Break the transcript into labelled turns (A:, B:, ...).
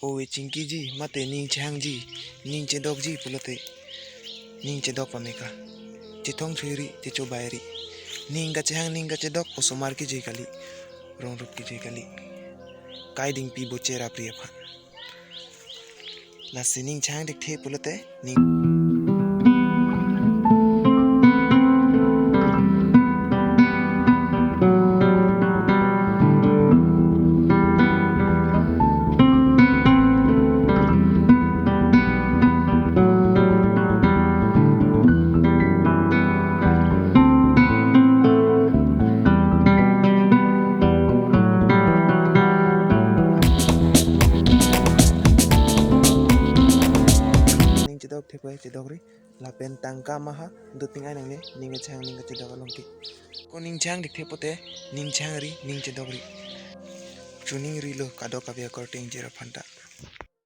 A: Owe chinky ji mate ning chang ji ning chedok ji pulote ning chedok pameka chithong chiri chicho bairi ning ga chedok posomar ki ji kali rong rup ki ji kali kai ding pi bochera priya phan la sining chang dik the pulote ning chedok the pai chedok ri la pen tangka maha do tingai nang ne ning chang ning chedok along ki ko ning chang dik the pote ning chang ri ning chedok ri chuning ri lo kadok ka bia kor ting jera phanta